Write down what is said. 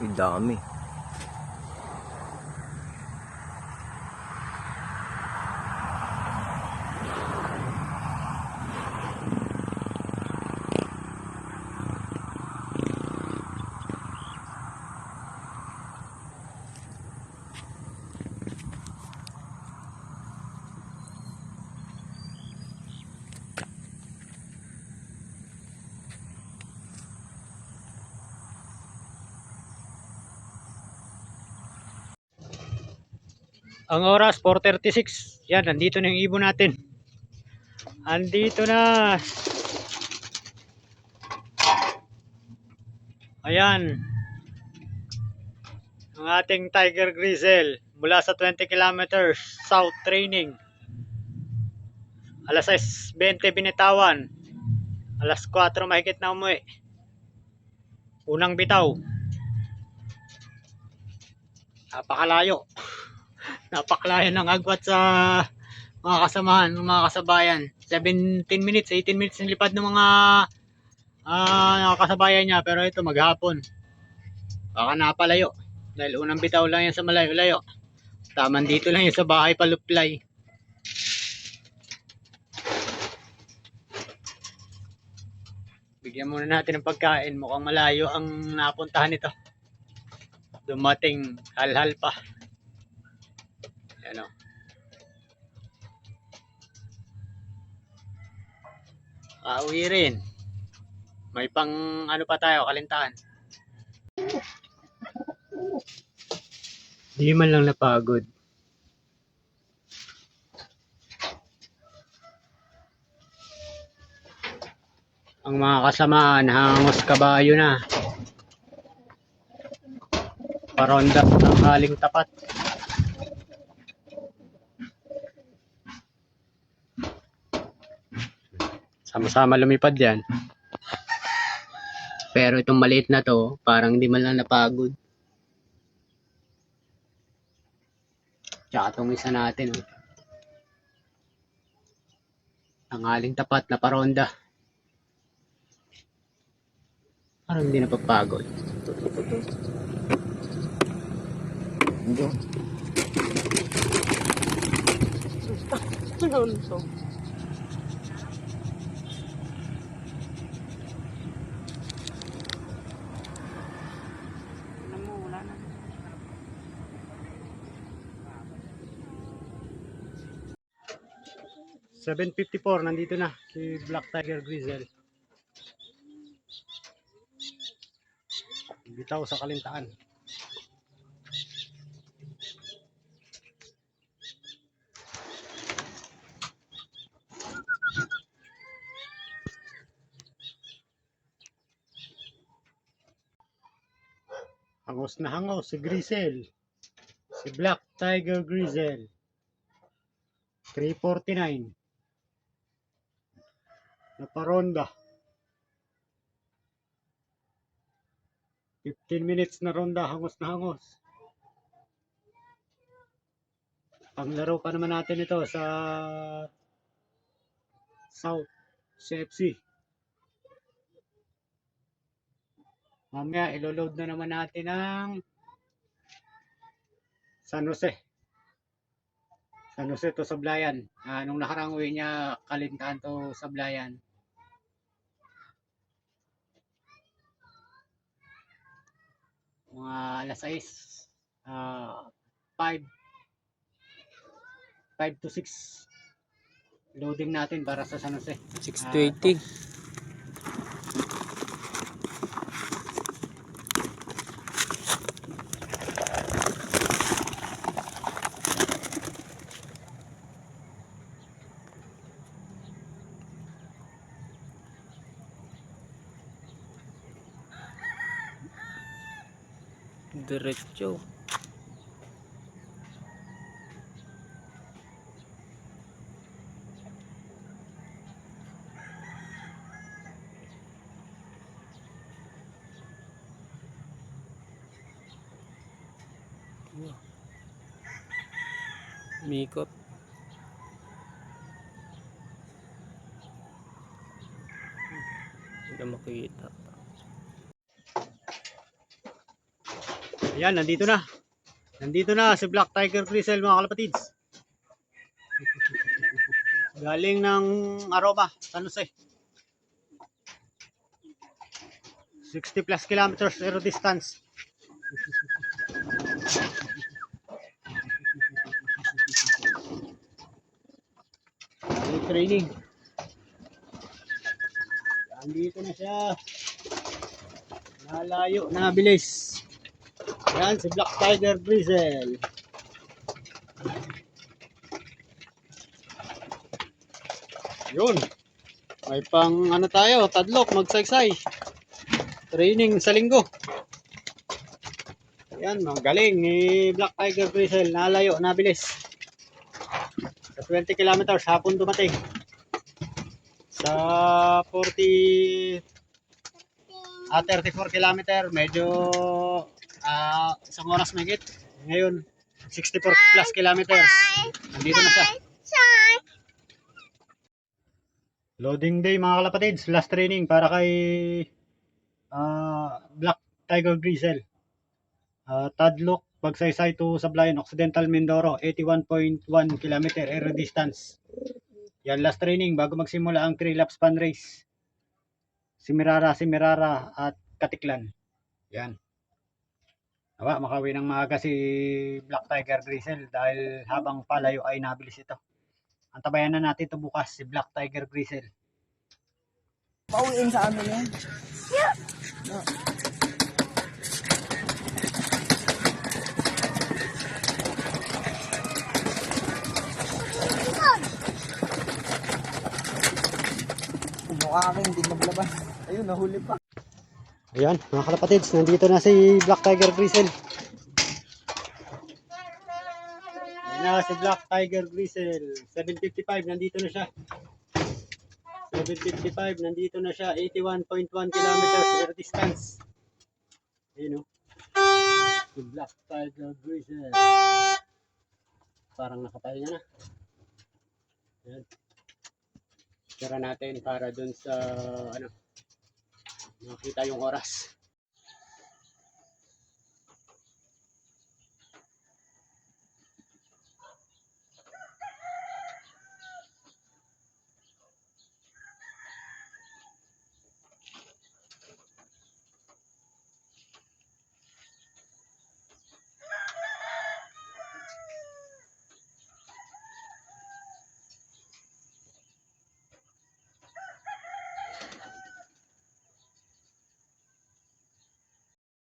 Ang dami. Ang oras 4:36. Yan, nandito na yung ibon natin. Andito na. Ayan. Ang ating Tiger Grizzle mula sa 20 kilometers south training. Alas 6:20 binitawan. Alas 4 mahigit na umuwi. Unang bitaw. Napakalayo. Napaklayo ng agwat sa mga kasamahan, mga kasabayan. 17 minutes, 18 minutes yung lipad ng mga kasabayan niya. Pero ito maghapon. Baka napalayo. Dahil unang bitaw lang yan sa malayo-layo. Taman dito lang yan sa bahay paluplay. Bigyan muna natin ng pagkain. Mukhang malayo ang napuntahan nito. Dumating halhal pa. Yan o. Pauwi rin. May pang ano pa tayo, kalintahan. Di man lang napagod. Ang mga kasamaan, hangos kabayo na. Paronda ng haling tapat. Sama-sama lumipad yan. Pero itong maliit na to, parang di man lang napagod. Tsaka itong isa natin. Oh. Ang haling tapat na paronda. Parang hindi napapagod. Hindi. .754 nandito na si Black Tiger Grizzle. Bitaw sa kalintaan. Hangos na hangos si Grizzle. Si Black Tiger Grizzle. 349. Na paronda. 15 minutes na ronda, hangos na hangos. Panglaro pa naman natin ito sa South CFC. Mamaya iloload na naman natin ang San Jose. San Jose to Sablayan. Nung nakarang uwi niya, kalintahan to Sablayan. Mga alas 6, 5 to 6 loading natin para sa San Jose. 620. Diretso. Mikot. Hindi makikita. Ayan, nandito na. Nandito na si Black Tiger Grizzle mga kalapatids. Galing ng Aroma, San Jose. 60 plus kilometers aero distance. Training. Nandito na siya. Nalayo, nabilis. Yan si Black Tiger Grizzle. Yun. May pang ano tayo, tadlok, magsaysay. Training sa linggo. Yan, magaling ni Black Tiger Grizzle. Nalayo, nabilis. Sa 20 kilometers, hapon dumating. Sa 34 kilometer, medyo isang oras mahigit. Ngayon, 64 plus kilometers. Nandito na siya. Loading day mga kalapatids, last training para kay Black Tiger Grizzle. Tadlok, Pagsaysay to Sablayan, Occidental Mindoro, 81.1 km aero distance. Yan last training bago magsimula ang 3 laps fun race. Simirara at Katiklan. Yan. Nawa, makauwi ng maaga si Black Tiger Grizzle dahil habang palayo ay nabilis ito. Antabayan na natin ito bukas si Black Tiger Grizzle. Pauwiin sa amin yan. Yeah. No. Mukha aking hindi maglabas. Ayun, nahuli pa. Ayan, mga kalapatids, nandito na si Black Tiger Grizzle. Ayan na si Black Tiger Grizzle. 7:55, nandito na siya. 7:55, nandito na siya. 81.1 kilometers air distance. Ayan o. Si Black Tiger Grizzle. Parang nakapahinga na. Ayan. Tira natin para dun sa, ano, makita yung oras.